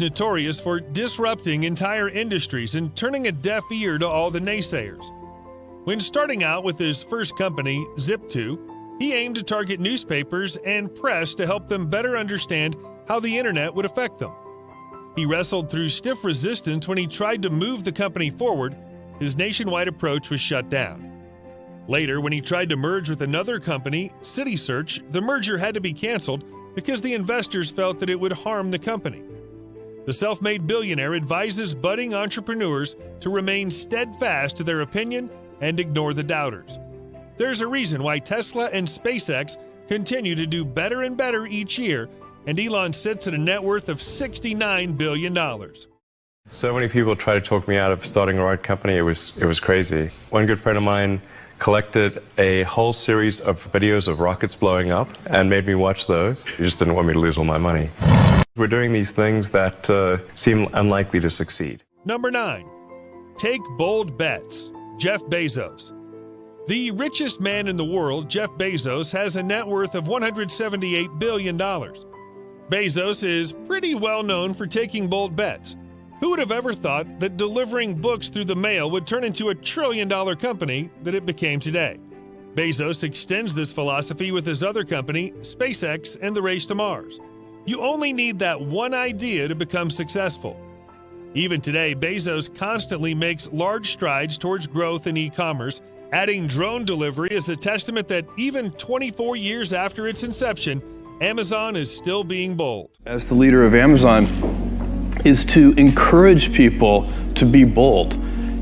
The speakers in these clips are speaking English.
notorious for disrupting entire industries and turning a deaf ear to all the naysayers. When starting out with his first company, Zip2, he aimed to target newspapers and press to help them better understand how the internet would affect them. He wrestled through stiff resistance when he tried to move the company forward. His nationwide approach was shut down. Later, when he tried to merge with another company, CitySearch, the merger had to be canceled because the investors felt that it would harm the company. The self-made billionaire advises budding entrepreneurs to remain steadfast to their opinion and ignore the doubters. There's a reason why Tesla and SpaceX continue to do better and better each year, and Elon sits at a net worth of $69 billion. So many people try to talk me out of starting a right company. It was crazy. One good friend of mine collected a whole series of videos of rockets blowing up and made me watch those. He just didn't want me to lose all my money. We're doing these things that seem unlikely to succeed. Number 9. Take bold bets. Jeff Bezos. The richest man in the world, Jeff Bezos, has a net worth of $178 billion. Bezos is pretty well known for taking bold bets. Who would have ever thought that delivering books through the mail would turn into a trillion-dollar company that it became today? Bezos extends this philosophy with his other company, SpaceX, and the race to Mars. You only need that one idea to become successful. Even today, Bezos constantly makes large strides towards growth in e-commerce. Adding drone delivery is a testament that even 24 years after its inception, Amazon is still being bold. As the leader of Amazon, is to encourage people to be bold.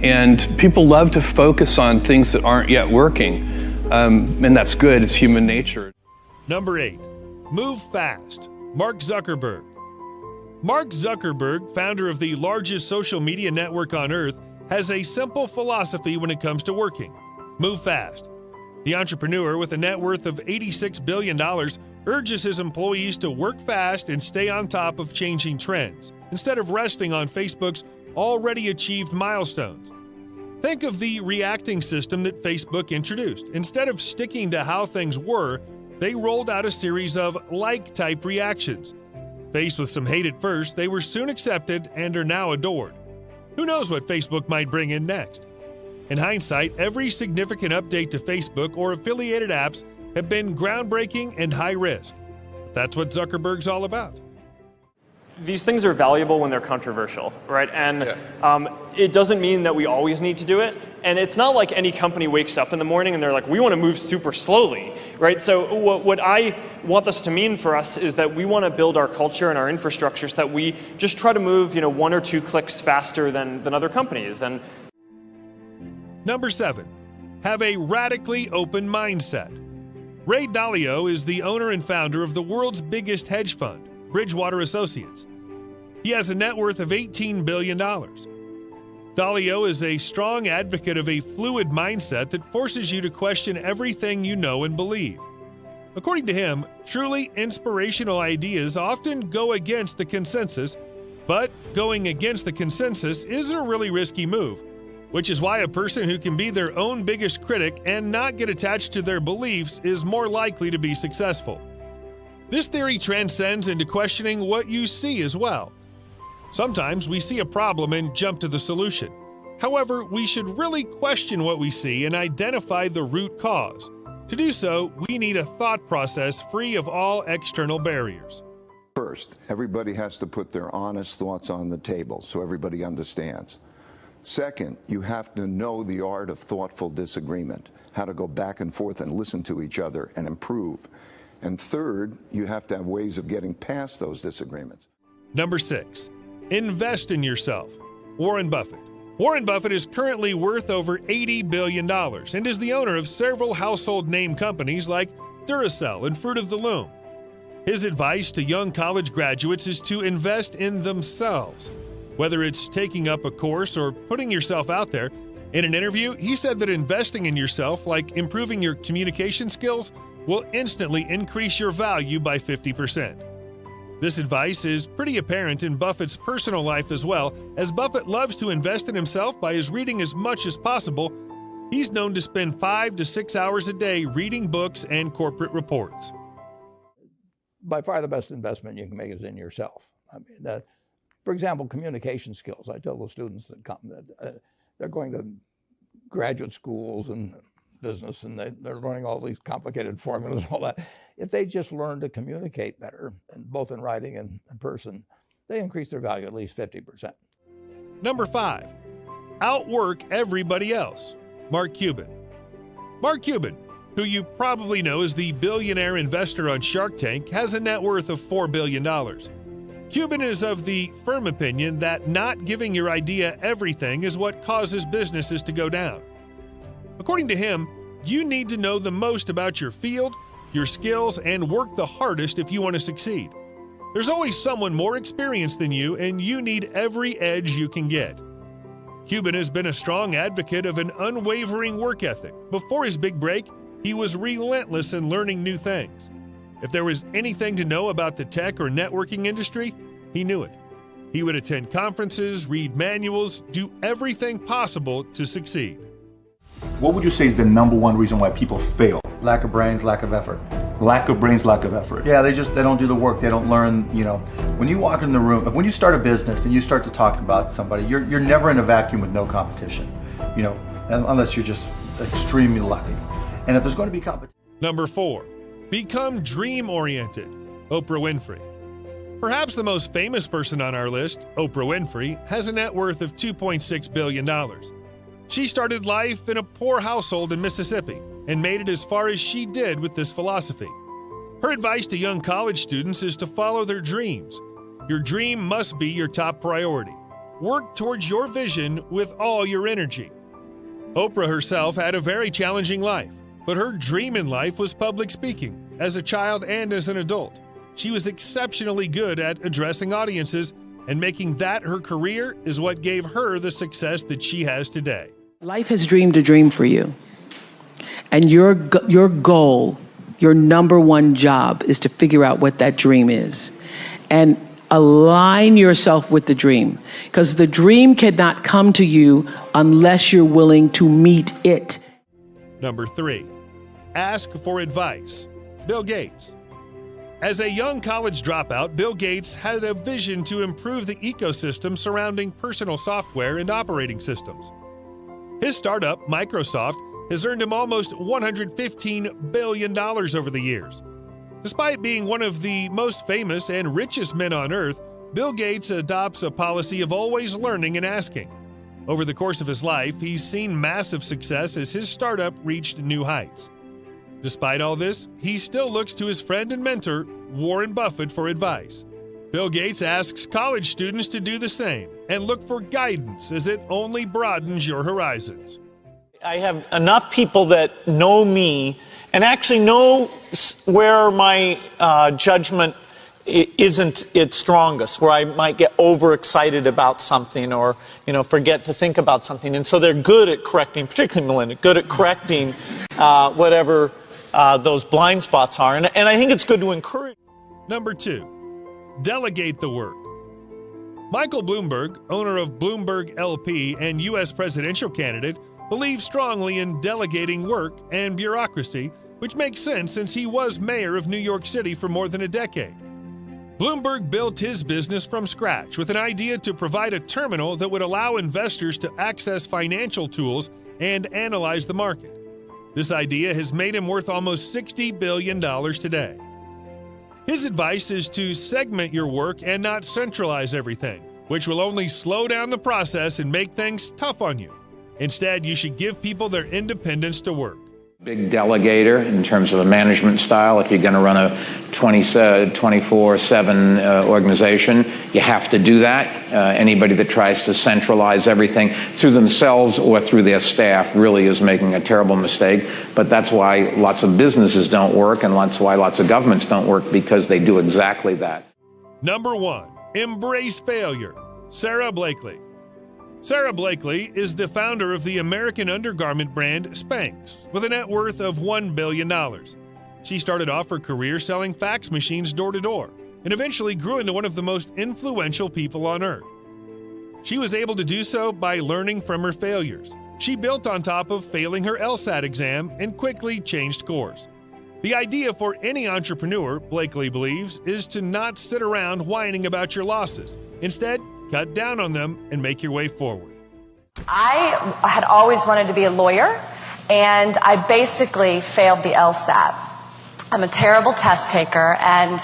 And people love to focus on things that aren't yet working. And that's good, it's human nature. Number 8, move fast. Mark Zuckerberg. Mark Zuckerberg, founder of the largest social media network on earth, has a simple philosophy when it comes to working. Move fast. The entrepreneur, with a net worth of $86 billion, urges his employees to work fast and stay on top of changing trends, instead of resting on Facebook's already achieved milestones. Think of the reacting system that Facebook introduced. Instead of sticking to how things were, they rolled out a series of like-type reactions. Faced with some hate at first, they were soon accepted and are now adored. Who knows what Facebook might bring in next? In hindsight, every significant update to Facebook or affiliated apps have been groundbreaking and high risk. That's what Zuckerberg's all about. These things are valuable when they're controversial, right? And it doesn't mean that we always need to do it. And it's not like any company wakes up in the morning and they're like, we want to move super slowly, right? So what I want this to mean for us is that we want to build our culture and our infrastructure so that we just try to move, 1 or 2 clicks faster than other companies. And Number 7, have a radically open mindset. Ray Dalio is the owner and founder of the world's biggest hedge fund, Bridgewater Associates. He has a net worth of $18 billion. Dalio is a strong advocate of a fluid mindset that forces you to question everything you know and believe. According to him, truly inspirational ideas often go against the consensus, but going against the consensus is a really risky move, which is why a person who can be their own biggest critic and not get attached to their beliefs is more likely to be successful. This theory transcends into questioning what you see as well. Sometimes we see a problem and jump to the solution. However, we should really question what we see and identify the root cause. To do so, we need a thought process free of all external barriers. First, everybody has to put their honest thoughts on the table so everybody understands. Second, you have to know the art of thoughtful disagreement, how to go back and forth and listen to each other and improve. And third, you have to have ways of getting past those disagreements. Number 6, invest in yourself. Warren Buffett. Warren Buffett is currently worth over $80 billion and is the owner of several household name companies like Duracell and Fruit of the Loom. His advice to young college graduates is to invest in themselves. Whether it's taking up a course or putting yourself out there, in an interview, he said that investing in yourself, like improving your communication skills, will instantly increase your value by 50%. This advice is pretty apparent in Buffett's personal life as well, as Buffett loves to invest in himself by his reading as much as possible. He's known to spend 5 to 6 hours a day reading books and corporate reports. By far the best investment you can make is in yourself. I mean, For example, communication skills. I tell the students that come that they're going to graduate schools and business, and they're learning all these complicated formulas and all that. If they just learn to communicate better, and both in writing and in person, they increase their value at least 50%. Number 5, outwork everybody else. Mark Cuban. Mark Cuban, who you probably know as the billionaire investor on Shark Tank, has a net worth of $4 billion. Cuban is of the firm opinion that not giving your idea everything is what causes businesses to go down. According to him, you need to know the most about your field, your skills, and work the hardest if you want to succeed. There's always someone more experienced than you, and you need every edge you can get. Cuban has been a strong advocate of an unwavering work ethic. Before his big break, he was relentless in learning new things. If there was anything to know about the tech or networking industry, he knew it. He would attend conferences, read manuals, do everything possible to succeed. What would you say is the number one reason why people fail? Lack of brains, lack of effort. Lack of brains, lack of effort. Yeah, they don't do the work. They don't learn, when you walk in the room, when you start a business and you start to talk about somebody, you're never in a vacuum with no competition, unless you're just extremely lucky. And if there's going to be competition. Number 4, become dream-oriented. Oprah Winfrey. Perhaps the most famous person on our list, Oprah Winfrey, has a net worth of $2.6 billion. She started life in a poor household in Mississippi and made it as far as she did with this philosophy. Her advice to young college students is to follow their dreams. Your dream must be your top priority. Work towards your vision with all your energy. Oprah herself had a very challenging life, but her dream in life was public speaking, as a child and as an adult. She was exceptionally good at addressing audiences, and making that her career is what gave her the success that she has today. Life has dreamed a dream for you. And your goal, your number one job is to figure out what that dream is. And align yourself with the dream. Because the dream cannot come to you unless you're willing to meet it. Number 3, ask for advice. Bill Gates. As a young college dropout, Bill Gates had a vision to improve the ecosystem surrounding personal software and operating systems. His startup, Microsoft, has earned him almost $115 billion over the years. Despite being one of the most famous and richest men on earth, Bill Gates adopts a policy of always learning and asking. Over the course of his life, he's seen massive success as his startup reached new heights. Despite all this, he still looks to his friend and mentor, Warren Buffett, for advice. Bill Gates asks college students to do the same and look for guidance, as it only broadens your horizons. I have enough people that know me and actually know where my judgment isn't its strongest, where I might get overexcited about something or, forget to think about something. And so they're good at correcting, particularly Melinda, good at correcting whatever those blind spots are. And I think it's good to encourage. Number 2, delegate the work. Michael Bloomberg, owner of Bloomberg LP and U.S. presidential candidate, believes strongly in delegating work and bureaucracy, which makes sense since he was mayor of New York City for more than a decade. Bloomberg built his business from scratch with an idea to provide a terminal that would allow investors to access financial tools and analyze the market. This idea has made him worth almost $60 billion today. His advice is to segment your work and not centralize everything, which will only slow down the process and make things tough on you. Instead, you should give people their independence to work. Big delegator in terms of a management style. If you're going to run a 24/7 organization, you have to do that. Anybody that tries to centralize everything through themselves or through their staff really is making a terrible mistake. But that's why lots of businesses don't work, and that's why lots of governments don't work, because they do exactly that. Number 1, embrace failure. Sarah Blakely. Sarah Blakely is the founder of the American undergarment brand Spanx, with a net worth of $1 billion. She started off her career selling fax machines door to door, and eventually grew into one of the most influential people on earth. She was able to do so by learning from her failures. She built on top of failing her LSAT exam and quickly changed course. The idea for any entrepreneur, Blakely believes, is to not sit around whining about your losses. Instead, cut down on them and make your way forward. I had always wanted to be a lawyer, and I basically failed the LSAT. I'm a terrible test taker, and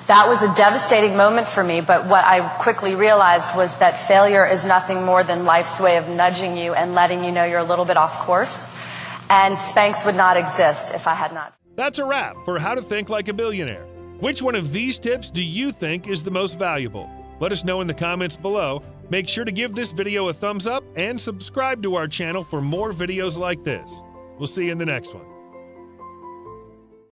that was a devastating moment for me, but what I quickly realized was that failure is nothing more than life's way of nudging you and letting you know you're a little bit off course, and Spanx would not exist if I had not. That's a wrap for How to Think Like a Billionaire. Which one of these tips do you think is the most valuable? Let us know in the comments below. Make sure to give this video a thumbs up and subscribe to our channel for more videos like this. We'll see you in the next one.